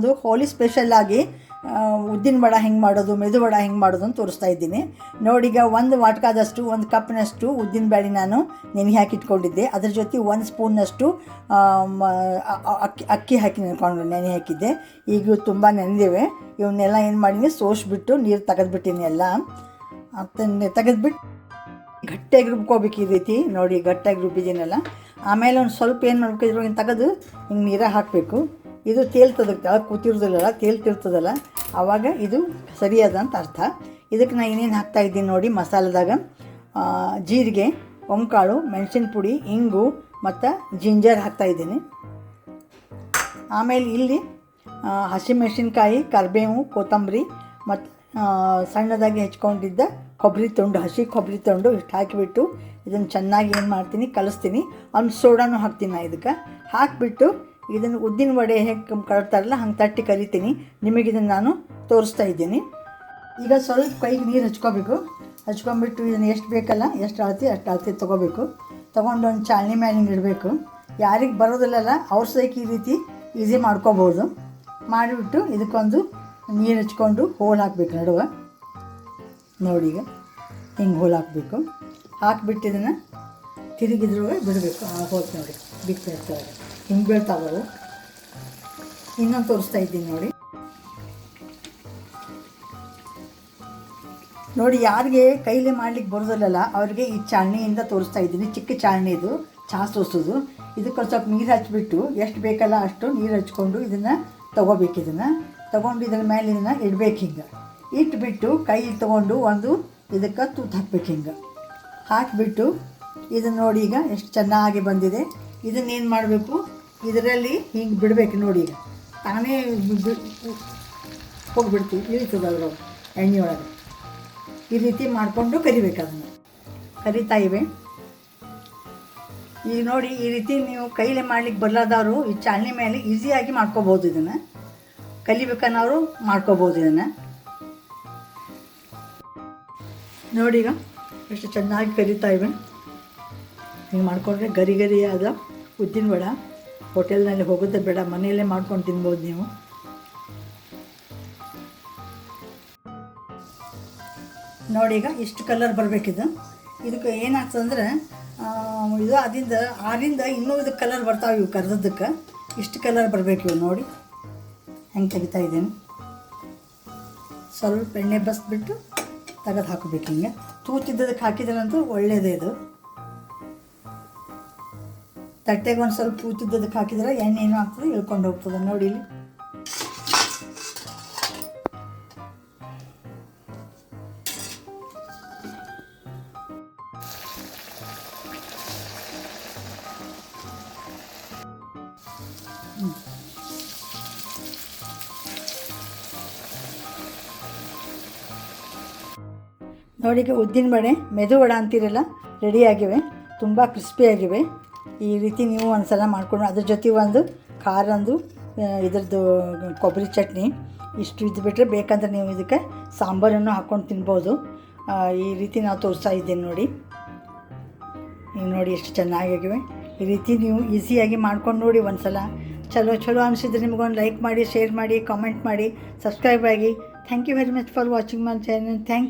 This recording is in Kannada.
ಒಂದು ಹೋಳಿ ಸ್ಪೆಷಲ್ಲಾಗಿ ಉದ್ದಿನ ವಡ ಹೆಂಗೆ ಮಾಡೋದು, ಮೆದು ವಡ ಹೆಂಗೆ ಮಾಡೋದು ಅಂತ ತೋರಿಸ್ತಾ ಇದ್ದೀನಿ ನೋಡಿ. ಈಗ ಒಂದು ವಾಟ್ಕಾದಷ್ಟು, ಒಂದು ಕಪ್ನಷ್ಟು ಉದ್ದಿನ ಬೇಳೆ ನಾನು ನೆನೆ ಹಾಕಿಟ್ಕೊಂಡಿದ್ದೆ. ಅದ್ರ ಜೊತೆ 1 ಸ್ಪೂನ್ನಷ್ಟು ಅಕ್ಕಿ ಹಾಕಿ ನೆನೆ ಹಾಕಿದ್ದೆ. ಈಗ ತುಂಬ ನೆನೆದಿವೆ. ಇವನ್ನೆಲ್ಲ ಏನು ಮಾಡೀನಿ, ಸೋಸ್ಬಿಟ್ಟು ನೀರು ತೆಗೆದ್ಬಿಟ್ಟಿನಿ. ಎಲ್ಲ ತೆಗೆದ್ಬಿಟ್ಟು ಗಟ್ಟಿಯಾಗಿ ರುಬ್ಕೋಬೇಕು. ಈ ರೀತಿ ನೋಡಿ ಗಟ್ಟಿಯಾಗಿ ರುಬ್ಬಿದ್ದೀನಲ್ಲ. ಆಮೇಲೆ ಒಂದು ಸ್ವಲ್ಪ ಏನು ಮಾಡಬೇಕು, ಇದ್ರೊಳಗಿನ ತೆಗೆದು ಹಿಂಗೆ ನೀರಾಗ ಹಾಕಬೇಕು. ಇದು ತೇಲ್ತದೆ, ಕೆಳಗೆ ಕೂತಿರೋದಿಲ್ಲ, ತೇಲ್ತಿರ್ತದಲ್ಲ, ಆವಾಗ ಇದು ಸರಿಯಾದ ಅಂತ ಅರ್ಥ. ಇದಕ್ಕೆ ನಾನು ಏನೇನು ಹಾಕ್ತಾಯಿದ್ದೀನಿ ನೋಡಿ. ಮಸಾಲದಾಗ ಜೀರಿಗೆ, ಒಂಕಾಳು, ಮೆಣಸಿನ ಪುಡಿ, ಇಂಗು ಮತ್ತು ಜಿಂಜರ್ ಹಾಕ್ತಾಯಿದ್ದೀನಿ. ಆಮೇಲೆ ಇಲ್ಲಿ ಹಸಿಮೆಣಸಿನ್ಕಾಯಿ, ಕರಿಬೇವು, ಕೊತ್ತಂಬರಿ ಮತ್ತು ಸಣ್ಣದಾಗಿ ಹೆಚ್ಕೊಂಡಿದ್ದ ಕೊಬ್ಬರಿ ತುಂಡು, ಹಸಿ ಕೊಬ್ಬರಿ ತುಂಡು ಇಷ್ಟು ಹಾಕಿಬಿಟ್ಟು ಇದನ್ನು ಚೆನ್ನಾಗಿ ಏನು ಮಾಡ್ತೀನಿ, ಕಲಿಸ್ತೀನಿ. ಒಂದು ಸೋಡಾನು ಹಾಕ್ತೀನಿ. ನಾನು ಇದಕ್ಕೆ ಹಾಕಿಬಿಟ್ಟು ಇದನ್ನು ಉದ್ದಿನ ವಡೆ ಹೇಗೆ ಕಟ್ತಾರಲ್ಲ ಹಂಗೆ ತಟ್ಟಿ ಕರಿತೀನಿ. ನಿಮಗಿದನ್ನು ನಾನು ತೋರಿಸ್ತಾ ಇದ್ದೀನಿ. ಈಗ ಸ್ವಲ್ಪ ಕೈಗೆ ನೀರು ಹಚ್ಕೋಬೇಕು. ಹಚ್ಕೊಂಡ್ಬಿಟ್ಟು ಇದನ್ನು ಎಷ್ಟು ಬೇಕಲ್ಲ, ಎಷ್ಟು ಅಳತೆ ತೊಗೋಬೇಕು. ತೊಗೊಂಡು ಒಂದು ಚಾಳಣಿ ಮೇಲೆ ಹಿಂಗೆ ಇಡಬೇಕು. ಯಾರಿಗೆ ಬರೋದಿಲ್ಲಲ್ಲ ಅವ್ರ ಸೈಕ್ ಈ ರೀತಿ ಈಸಿ ಮಾಡ್ಕೋಬೋದು. ಮಾಡಿಬಿಟ್ಟು ಇದಕ್ಕೊಂದು ನೀರು ಹಚ್ಕೊಂಡು ಹೋಳು ಹಾಕಬೇಕು ನಡುವೆ. ನೋಡಿ ಈಗ ಹಿಂಗೆ ಹೋಳು ಹಾಕಬೇಕು. ಹಾಕಿಬಿಟ್ಟು ಇದನ್ನು ತಿರುಗಿದ್ರೂ ಬಿಡಬೇಕು. ಹೋಗ್ತು ನೋಡಿ, ಬಿಟ್ಟು ಇರ್ತಾರೆ, ಹಿಂಗೆ ಬೀಳ್ತಾವವು. ಇನ್ನೊಂದು ತೋರಿಸ್ತಾ ಇದ್ದೀನಿ ನೋಡಿ. ನೋಡಿ, ಯಾರಿಗೆ ಕೈಲಿ ಮಾಡ್ಲಿಕ್ಕೆ ಬರೋದಿಲ್ಲಲ್ಲ ಅವ್ರಿಗೆ ಈ ಚಾಳಣಿಯಿಂದ ತೋರಿಸ್ತಾ ಇದ್ದೀನಿ. ಚಿಕ್ಕ ಚಾಳಣಿ ಇದು, ಚಹಾ ಸೋಸೋದು. ಇದಕ್ಕೊಂದು ಸ್ವಲ್ಪ ನೀರು ಹಚ್ಬಿಟ್ಟು ಎಷ್ಟು ಬೇಕಲ್ಲ ಅಷ್ಟು ನೀರು ಹಚ್ಕೊಂಡು ಇದನ್ನು ತೊಗೋಬೇಕು. ಇದನ್ನು ತೊಗೊಂಡು ಇದರ ಮೇಲೆ ಇದನ್ನು ಇಡಬೇಕು. ಹಿಂಗೆ ಇಟ್ಬಿಟ್ಟು ಕೈ ತೊಗೊಂಡು ಒಂದು ಇದಕ್ಕೆ ತೂತು ಹಾಕ್ಬೇಕು. ಹಿಂಗೆ ಹಾಕಿಬಿಟ್ಟು ಇದನ್ನು ನೋಡಿ ಈಗ ಎಷ್ಟು ಚೆನ್ನಾಗಿ ಬಂದಿದೆ. ಇದನ್ನೇನು ಮಾಡಬೇಕು, ಇದರಲ್ಲಿ ಹಿಂಗೆ ಬಿಡಬೇಕು. ನೋಡಿ ಈಗ ತಾನೇ ಹೋಗಿಬಿಡ್ತೀವಿ, ಇಳಿತದೆ ಅವರು ಎಣ್ಣೆ ಒಳಗೆ. ಈ ರೀತಿ ಮಾಡಿಕೊಂಡು ಕರಿಬೇಕು. ಅದನ್ನು ಕರಿತಾ ಇವೆ. ಈಗ ನೋಡಿ, ಈ ರೀತಿ ನೀವು ಕೈಲೇ ಮಾಡ್ಲಿಕ್ಕೆ ಬರಲಾದವರು ಈ ಚಾಳಣಿ ಮೇಲೆ ಈಸಿಯಾಗಿ ಮಾಡ್ಕೋಬೋದು. ಇದನ್ನು ಕಲಿಬೇಕನ್ನೋರು ಮಾಡ್ಕೋಬೋದು. ಇದನ್ನು ನೋಡಿ ಈಗ ಎಷ್ಟು ಚೆನ್ನಾಗಿ ಕರಿತಾ ಇವೆ. ಹಿಂಗೆ ಮಾಡಿಕೊಂಡ್ರೆ ಗರಿ ಗರಿ ಆದ ಉದ್ದಿನ ವಡ. ಹೋಟೆಲ್ನಲ್ಲಿ ಹೋಗೋದೇ ಬೇಡ, ಮನೆಯಲ್ಲೇ ಮಾಡ್ಕೊಂಡು ತಿನ್ಬೋದು ನೀವು. ನೋಡಿ ಈಗ ಇಷ್ಟು ಕಲರ್ ಬರಬೇಕಿದು. ಇದಕ್ಕೆ ಏನಾಗ್ತದಂದ್ರೆ ಇದು ಆರಿಂದ ಇನ್ನೂ ಇದಕ್ಕೆ ಕಲರ್ ಬರ್ತಾವೆ. ಇವು ಕರೆದದ್ದಕ್ಕೆ ಇಷ್ಟು ಕಲರ್ ಬರಬೇಕು. ಇವು ನೋಡಿ ಹೆಂಗೆ ತೆಗಿತಾ ಇದ್ದೀನಿ. ಸ್ವಲ್ಪ ಎಣ್ಣೆ ಬಸ್ಬಿಟ್ಟು ತೆಗೆದು ಹಾಕಬೇಕು. ಹಿಂಗೆ ತೂತಿದ್ದದಕ್ಕೆ ಹಾಕಿದ್ರಂತೂ ಒಳ್ಳೆಯದೇ. ಇದು ತಟ್ಟೆಗೆ ಒಂದು ಸ್ವಲ್ಪ ತೂತಿದ್ದದಕ್ಕೆ ಹಾಕಿದ್ರೆ ಎಣ್ಣೆ ಏನೂ ಆಗ್ತದೆ, ಇಳ್ಕೊಂಡು ಹೋಗ್ತದೆ. ನೋಡಿ ಇಲ್ಲಿ ನೋಡಿ ಈಗ ಉದ್ದಿನ ವಡೆ, ಮೆದು ವಡ ಅಂತೀರಲ್ಲ, ರೆಡಿಯಾಗಿವೆ. ತುಂಬ ಕ್ರಿಸ್ಪಿಯಾಗಿವೆ. ಈ ರೀತಿ ನೀವು ಒಂದು ಸಲ ಮಾಡ್ಕೊಂಡು ಅದ್ರ ಜೊತೆ ಒಂದು ಖಾರಂದು ಇದ್ರದ್ದು ಕೊಬ್ಬರಿ ಚಟ್ನಿ ಇಷ್ಟು ಇದ್ದುಬಿಟ್ರೆ, ಬೇಕಂದ್ರೆ ನೀವು ಇದಕ್ಕೆ ಸಾಂಬಾರನ್ನು ಹಾಕ್ಕೊಂಡು ತಿನ್ಬೋದು. ಈ ರೀತಿ ನಾವು ತೋರಿಸ್ತಾ ಇದ್ದೇನೆ ನೋಡಿ. ಈಗ ನೋಡಿ ಎಷ್ಟು ಚೆನ್ನಾಗಿವೆ. ಈ ರೀತಿ ನೀವು ಈಸಿಯಾಗಿ ಮಾಡ್ಕೊಂಡು ನೋಡಿ ಒಂದು ಸಲ. ಚಲೋ ಅನಿಸಿದ್ರೆ ನಿಮಗೊಂದು ಲೈಕ್ ಮಾಡಿ, ಶೇರ್ ಮಾಡಿ, ಕಾಮೆಂಟ್ ಮಾಡಿ, ಸಬ್ಸ್ಕ್ರೈಬ್ ಆಗಿ. Thank you very much for watching my channel. Thank you.